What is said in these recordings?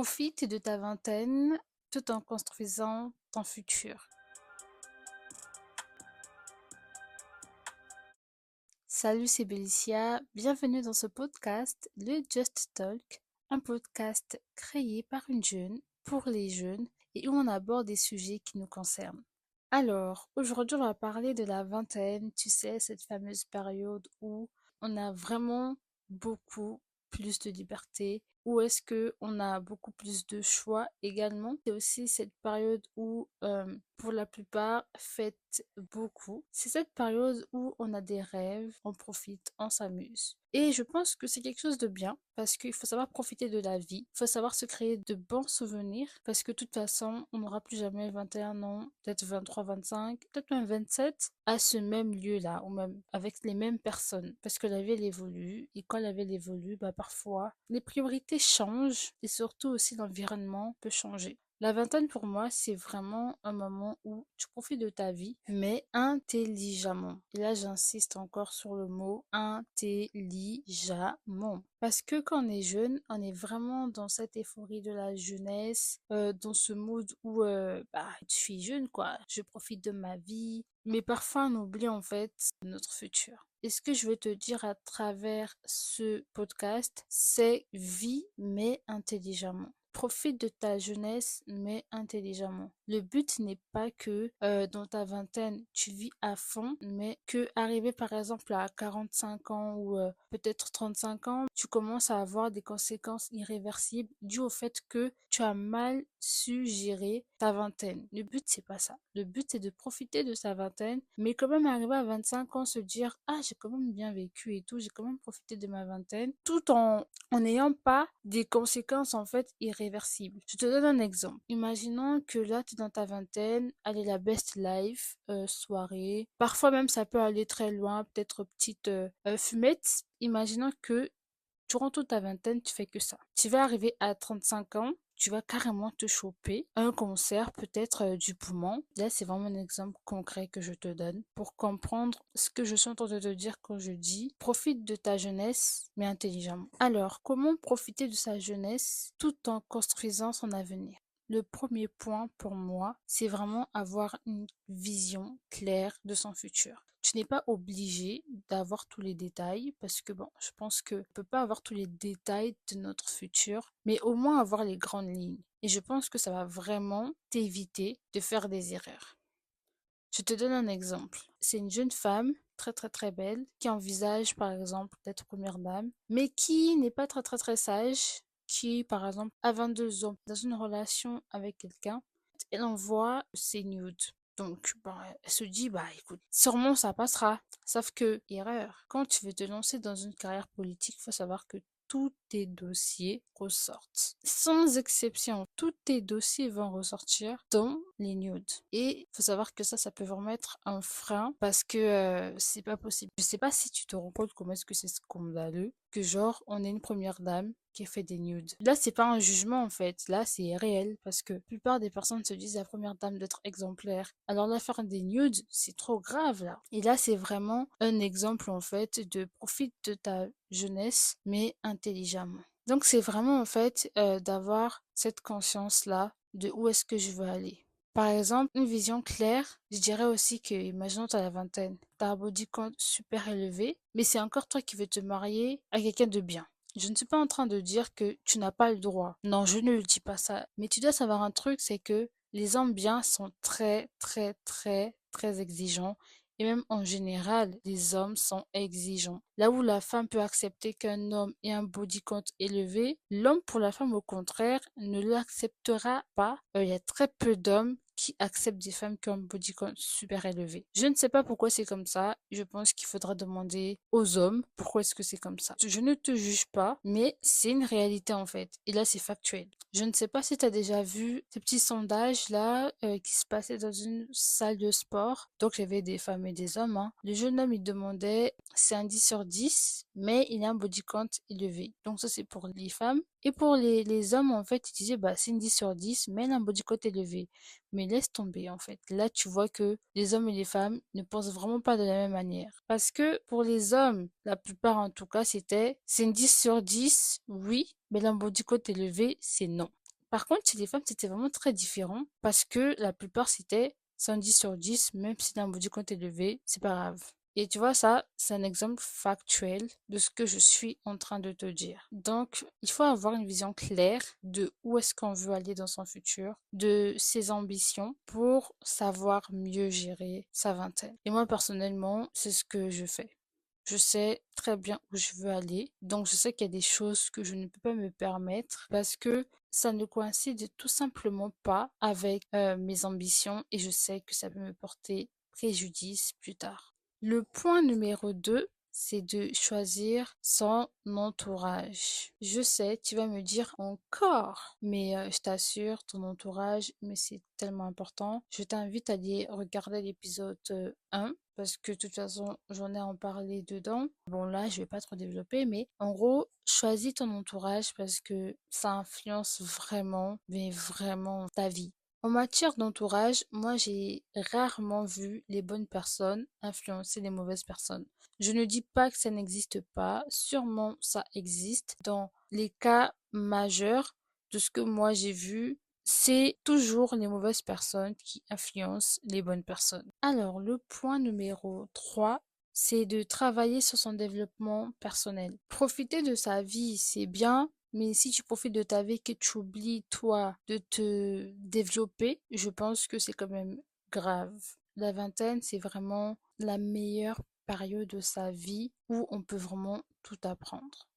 Profite de ta vingtaine tout en construisant ton futur. Salut, c'est Bélicia. Bienvenue dans ce podcast, le Just Talk, un podcast créé par une jeune, pour les jeunes, et où on aborde des sujets qui nous concernent. Alors, aujourd'hui, on va parler de la vingtaine, tu sais, cette fameuse période où on a vraiment beaucoup plus de liberté, où est-ce que on a beaucoup plus de choix également. C'est aussi cette période où, pour la plupart, fête beaucoup. C'est cette période où on a des rêves, on profite, on s'amuse. Et je pense que c'est quelque chose de bien parce qu'il faut savoir profiter de la vie, il faut savoir se créer de bons souvenirs parce que de toute façon, on n'aura plus jamais 21 ans, peut-être 23, 25, peut-être même 27 à ce même lieu-là ou même avec les mêmes personnes parce que la vie elle évolue et quand la vie elle évolue, bah parfois les priorités changent et surtout aussi l'environnement peut changer. La vingtaine pour moi, c'est vraiment un moment où tu profites de ta vie, mais intelligemment. Et là, j'insiste encore sur le mot intelligemment. Parce que quand on est jeune, on est vraiment dans cette euphorie de la jeunesse, dans ce mood où bah, je suis jeune, quoi. Je profite de ma vie. Mais parfois, on oublie en fait notre futur. Et ce que je veux te dire à travers ce podcast, c'est vis mais intelligemment. Profite de ta jeunesse, mais intelligemment. Le but n'est pas que dans ta vingtaine, tu vis à fond, mais que arrivé par exemple à 45 ans ou peut-être 35 ans, tu commences à avoir des conséquences irréversibles dues au fait que tu as mal su gérer ta vingtaine. Le but, c'est pas ça. Le but, c'est de profiter de sa vingtaine, mais quand même arriver à 25 ans, se dire, ah, j'ai quand même bien vécu et tout, j'ai quand même profité de ma vingtaine, tout en n'ayant pas des conséquences en fait irréversibles. Je te donne un exemple. Imaginons que là, tu es dans ta vingtaine, allez, la best life, soirée. Parfois même, ça peut aller très loin, peut-être petite fumette. Imaginons que durant toute ta vingtaine, tu fais que ça. Tu vas arriver à 35 ans, tu vas carrément te choper un concert, peut-être du poumon. Là, c'est vraiment un exemple concret que je te donne pour comprendre ce que je suis en train de te dire quand je dis profite de ta jeunesse, mais intelligemment. Alors, comment profiter de sa jeunesse tout en construisant son avenir? Le premier point pour moi, c'est vraiment avoir une vision claire de son futur. Tu n'es pas obligé d'avoir tous les détails parce que bon, je pense que on peut pas avoir tous les détails de notre futur, mais au moins avoir les grandes lignes. Et je pense que ça va vraiment t'éviter de faire des erreurs. Je te donne un exemple. C'est une jeune femme très très très belle qui envisage par exemple d'être première dame, mais qui n'est pas très très très sage, qui par exemple a 22 ans dans une relation avec quelqu'un, elle envoie ses nudes. Donc, ben, elle se dit, bah écoute, sûrement ça passera. Sauf que, erreur, quand tu veux te lancer dans une carrière politique, il faut savoir que tous tes dossiers ressortent. Sans exception, tous tes dossiers vont ressortir dans les nudes. Et il faut savoir que ça peut vraiment être un frein parce que c'est pas possible. Je sais pas si tu te rends compte comment est-ce que c'est scandaleux que genre on est une première dame qui fait des nudes. Là, c'est pas un jugement en fait, là c'est réel parce que la plupart des personnes se disent la première dame d'être exemplaire. Alors là, faire des nudes, c'est trop grave là. Et là, c'est vraiment un exemple en fait de profite de ta jeunesse mais intelligemment. Donc c'est vraiment en fait d'avoir cette conscience-là de où est-ce que je veux aller. Par exemple, une vision claire, je dirais aussi que, imaginons t'as la vingtaine, t'as un body count super élevé, mais c'est encore toi qui veux te marier à quelqu'un de bien. Je ne suis pas en train de dire que tu n'as pas le droit. Non, je ne le dis pas ça. Mais tu dois savoir un truc, c'est que les hommes bien sont très, très, très, très exigeants. Et même en général, les hommes sont exigeants. Là où la femme peut accepter qu'un homme ait un body count élevé, l'homme pour la femme au contraire ne l'acceptera pas. Il y a très peu d'hommes qui acceptent des femmes qui ont un body count super élevé. Je ne sais pas pourquoi c'est comme ça. Je pense qu'il faudra demander aux hommes pourquoi est-ce que c'est comme ça. Je ne te juge pas, mais c'est une réalité en fait. Et là, c'est factuel. Je ne sais pas si tu as déjà vu ces petits sondages là qui se passaient dans une salle de sport. Donc, il y avait des femmes et des hommes, hein. Le jeune homme, il demandait, c'est un 10 sur 10, mais il a un body count élevé. Donc, ça, c'est pour les femmes. Et pour les hommes, en fait, ils disaient, bah, c'est une 10 sur 10, mais il a un body count élevé. Mais laisse tomber, en fait. Là, tu vois que les hommes et les femmes ne pensent vraiment pas de la même manière. Parce que pour les hommes, la plupart en tout cas, c'est une 10 sur 10, oui, mais un body count élevé, c'est non. Par contre, chez les femmes, c'était vraiment très différent parce que la plupart, c'était 110 sur 10, même si t'as un body count élevé, c'est pas grave. Et tu vois, ça, c'est un exemple factuel de ce que je suis en train de te dire. Donc, il faut avoir une vision claire de où est-ce qu'on veut aller dans son futur, de ses ambitions pour savoir mieux gérer sa vingtaine. Et moi, personnellement, c'est ce que je fais. Je sais très bien où je veux aller. Donc, je sais qu'il y a des choses que je ne peux pas me permettre parce que ça ne coïncide tout simplement pas avec mes ambitions et je sais que ça peut me porter préjudice plus tard. Le point numéro 2, c'est de choisir son entourage. Je sais, tu vas me dire encore, mais je t'assure, ton entourage, mais c'est tellement important. Je t'invite à aller regarder l'épisode 1 parce que de toute façon, j'en ai en parlé dedans. Bon, là, je vais pas trop développer, mais en gros, choisis ton entourage parce que ça influence vraiment, mais vraiment ta vie. En matière d'entourage, moi j'ai rarement vu les bonnes personnes influencer les mauvaises personnes. Je ne dis pas que ça n'existe pas, sûrement ça existe. Dans les cas majeurs de ce que moi j'ai vu, c'est toujours les mauvaises personnes qui influencent les bonnes personnes. Alors, le point numéro 3, c'est de travailler sur son développement personnel. Profiter de sa vie, c'est bien, mais si tu profites de ta vie et que tu oublies, toi, de te développer, je pense que c'est quand même grave. La vingtaine, c'est vraiment la meilleure période de sa vie où on peut vraiment tout apprendre.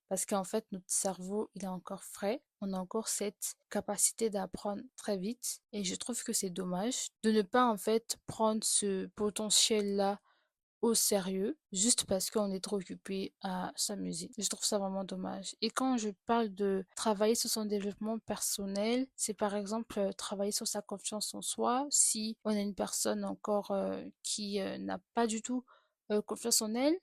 Parce qu'en fait, notre cerveau, il est encore frais. On a encore cette capacité d'apprendre très vite. Et je trouve que c'est dommage de ne pas, en fait, prendre ce potentiel-là au sérieux juste parce qu'on est trop occupé à s'amuser. Je trouve ça vraiment dommage. Et quand je parle de travailler sur son développement personnel, c'est par exemple travailler sur sa confiance en soi. Si on a une personne encore qui n'a pas du tout confiance en elle,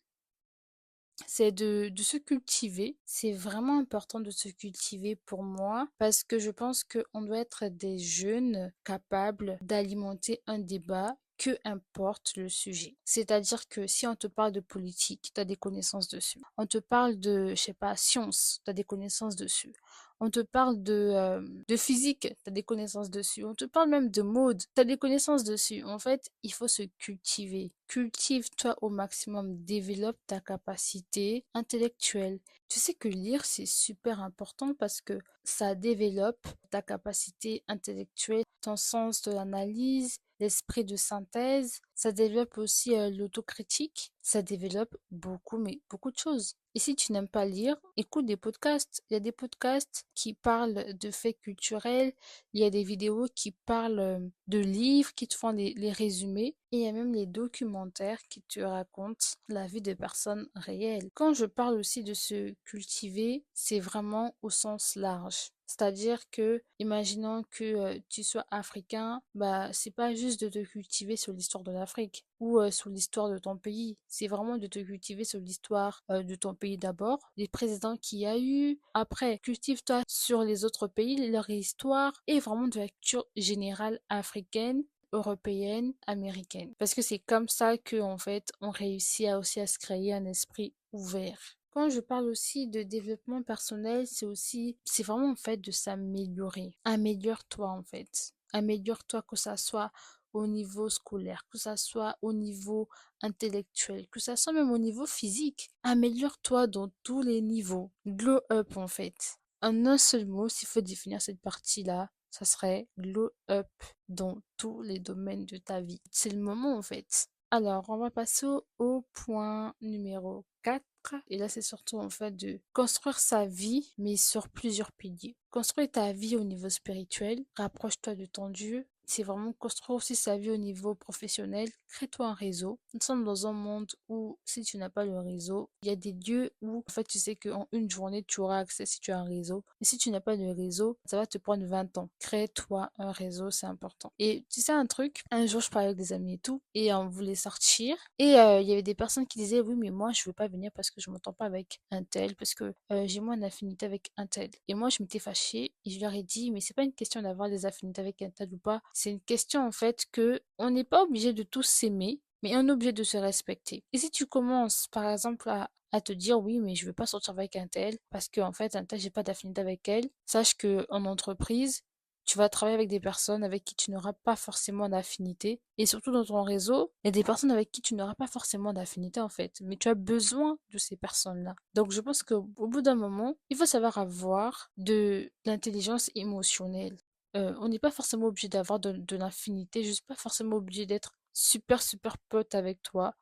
c'est de se cultiver. C'est vraiment important de se cultiver pour moi parce que je pense qu'on doit être des jeunes capables d'alimenter un débat que importe le sujet. C'est-à-dire que si on te parle de politique, tu as des connaissances dessus. On te parle de, je sais pas, science, tu as des connaissances dessus. On te parle de physique, tu as des connaissances dessus. On te parle même de mode, tu as des connaissances dessus. En fait, il faut se cultiver. Cultive-toi au maximum, développe ta capacité intellectuelle. Tu sais que lire, c'est super important parce que ça développe ta capacité intellectuelle, ton sens de l'analyse, l'esprit de synthèse. Ça développe aussi l'autocritique. Ça développe beaucoup, mais beaucoup de choses. Et si tu n'aimes pas lire, écoute des podcasts. Il y a des podcasts qui parlent de faits culturels. Il y a des vidéos qui parlent de livres, qui te font les résumés. Et il y a même les documentaires qui te racontent la vie de personnes réelles. Quand je parle aussi de se cultiver, c'est vraiment au sens large. C'est-à-dire que, imaginons que tu sois africain, bah c'est pas juste de te cultiver sur l'histoire de l'Afrique ou sur l'histoire de ton pays. C'est vraiment de te cultiver sur l'histoire de ton pays d'abord, les présidents qu'il y a eu. Après, cultive-toi sur les autres pays, leur histoire et vraiment de la culture générale africaine, européenne, américaine. Parce que c'est comme ça que en fait on réussit à aussi à se créer un esprit ouvert. Quand je parle aussi de développement personnel, c'est vraiment en fait de s'améliorer. Améliore-toi en fait. Améliore-toi que ça soit au niveau scolaire, que ça soit au niveau intellectuel, que ça soit même au niveau physique. Améliore-toi dans tous les niveaux. Glow up en fait. En un seul mot, s'il faut définir cette partie-là, ça serait glow up dans tous les domaines de ta vie. C'est le moment en fait. Alors, on va passer au point numéro 4. Et là, c'est surtout en fait de construire sa vie, mais sur plusieurs piliers. Construire ta vie au niveau spirituel, rapproche-toi de ton Dieu. C'est vraiment construire aussi sa vie au niveau professionnel. Crée-toi un réseau. Nous sommes dans un monde où, si tu n'as pas le réseau, il y a des lieux où, en fait, tu sais qu'en une journée, tu auras accès si tu as un réseau. Et si tu n'as pas de réseau, ça va te prendre 20 ans. Crée-toi un réseau, c'est important. Et tu sais un truc, un jour, je parlais avec des amis et tout, et on voulait sortir. Et il y avait des personnes qui disaient, oui, mais moi, je veux pas venir parce que je m'entends pas avec un tel, parce que j'ai moins d'affinité avec un tel. Et moi, je m'étais fâchée et je leur ai dit, mais c'est pas une question d'avoir des affinités avec un tel ou pas. C'est une question, en fait, que on n'est pas obligé de tous s'aimer, mais on est obligé de se respecter. Et si tu commences, par exemple, à à te dire oui, mais je veux pas sortir avec un tel parce qu'en fait, un tel, j'ai pas d'affinité avec elle. Sache que en entreprise, tu vas travailler avec des personnes avec qui tu n'auras pas forcément d'affinité. Et surtout dans ton réseau, il y a des personnes avec qui tu n'auras pas forcément d'affinité en fait. Mais tu as besoin de ces personnes-là. Donc je pense qu'au bout d'un moment, il faut savoir avoir de l'intelligence émotionnelle. On n'est pas forcément obligé d'avoir de l'infinité, je suis pas forcément obligé d'être super super pote avec toi.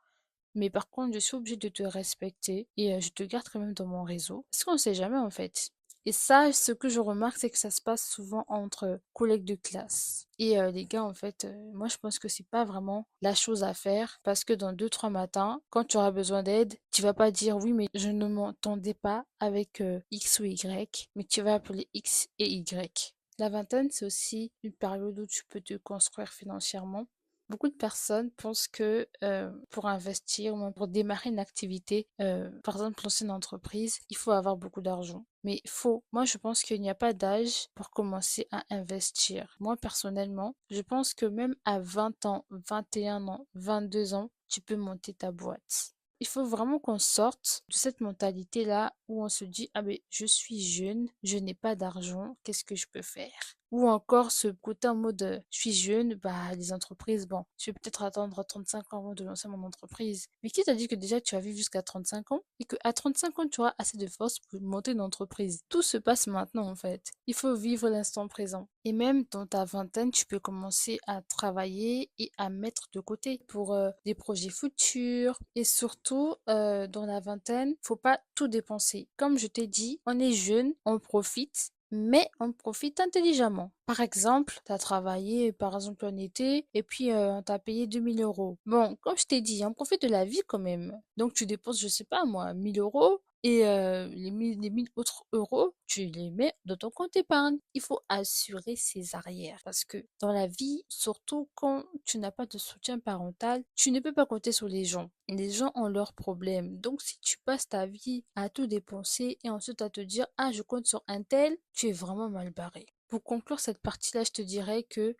Mais par contre, je suis obligée de te respecter et je te garde quand même dans mon réseau. Parce qu'on ne sait jamais en fait. Et ça, ce que je remarque, c'est que ça se passe souvent entre collègues de classe. Et les gars, en fait, moi je pense que c'est pas vraiment la chose à faire parce que dans deux, trois matins, quand tu auras besoin d'aide, tu vas pas dire oui, mais je ne m'entendais pas avec X ou Y, mais tu vas appeler X et Y. La vingtaine, c'est aussi une période où tu peux te construire financièrement. Beaucoup de personnes pensent que pour investir ou même pour démarrer une activité, par exemple lancer une entreprise, il faut avoir beaucoup d'argent. Mais faux. Moi, je pense qu'il n'y a pas d'âge pour commencer à investir. Moi, personnellement, je pense que même à 20 ans, 21 ans, 22 ans, tu peux monter ta boîte. Il faut vraiment qu'on sorte de cette mentalité-là où on se dit, ah ben, je suis jeune, je n'ai pas d'argent, qu'est-ce que je peux faire? Ou encore ce côté en mode, je suis jeune, bah, les entreprises, bon, je vais peut-être attendre 35 ans avant de lancer mon entreprise. Mais qui t'a dit que déjà tu vas vivre jusqu'à 35 ans et qu'à 35 ans, tu auras assez de force pour monter une entreprise? Tout se passe maintenant, en fait. Il faut vivre l'instant présent. Et même dans ta vingtaine, tu peux commencer à travailler et à mettre de côté pour des projets futurs. Et surtout, dans la vingtaine, faut pas tout dépenser. Comme je t'ai dit, on est jeune, on profite, mais on profite intelligemment. Par exemple, tu as travaillé par exemple en été et puis on t'a payé 2 000 euros. Bon, comme je t'ai dit, on profite de la vie quand même. Donc tu dépenses, je sais pas moi, 1 000 euros et les 1 000 autres euros, tu les mets dans ton compte épargne. Il faut assurer ses arrières parce que dans la vie, surtout quand tu n'as pas de soutien parental, tu ne peux pas compter sur les gens. Les gens ont leurs problèmes. Donc si tu passes ta vie à tout dépenser et ensuite à te dire, ah, je compte sur un tel, tu es vraiment mal barré. Pour conclure cette partie-là, je te dirais que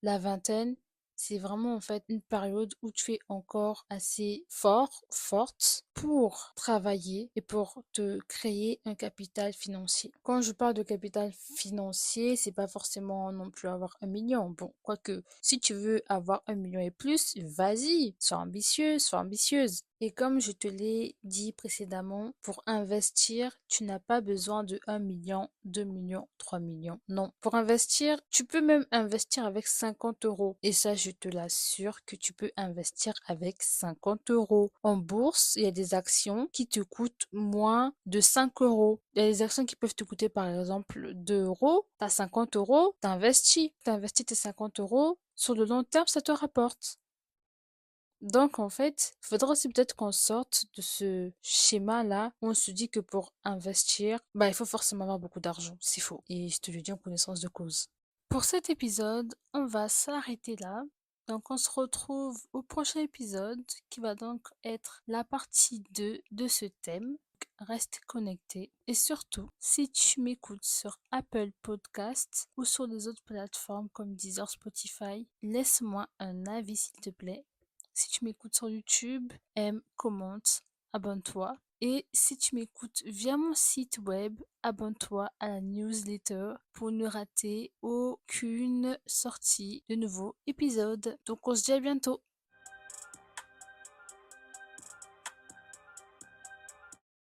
la vingtaine, c'est vraiment en fait une période où tu es encore assez fort, forte pour travailler et pour te créer un capital financier. Quand je parle de capital financier, c'est pas forcément non plus avoir 1 million. Bon, quoique, si tu veux avoir 1 million et plus, vas-y, sois ambitieux, sois ambitieuse. Et comme je te l'ai dit précédemment, pour investir, tu n'as pas besoin de 1 million, 2 millions, 3 millions. Non. Pour investir, tu peux même investir avec 50 euros. Et ça, je te l'assure que tu peux investir avec 50 euros. En bourse, il y a des actions qui te coûtent moins de 5 euros. Il y a des actions qui peuvent te coûter par exemple 2 euros. Tu as 50 euros, t'investis. T'investis tes 50 euros. Sur le long terme, ça te rapporte. Donc, en fait, il faudra aussi peut-être qu'on sorte de ce schéma-là où on se dit que pour investir, bah, il faut forcément avoir beaucoup d'argent. C'est faux. Et je te le dis en connaissance de cause. Pour cet épisode, on va s'arrêter là. Donc, on se retrouve au prochain épisode qui va donc être la partie 2 de ce thème. Reste connecté. Et surtout, si tu m'écoutes sur Apple Podcasts ou sur les autres plateformes comme Deezer, Spotify, laisse-moi un avis s'il te plaît. Si tu m'écoutes sur YouTube, aime, commente, abonne-toi. Et si tu m'écoutes via mon site web, abonne-toi à la newsletter pour ne rater aucune sortie de nouveaux épisodes. Donc on se dit à bientôt.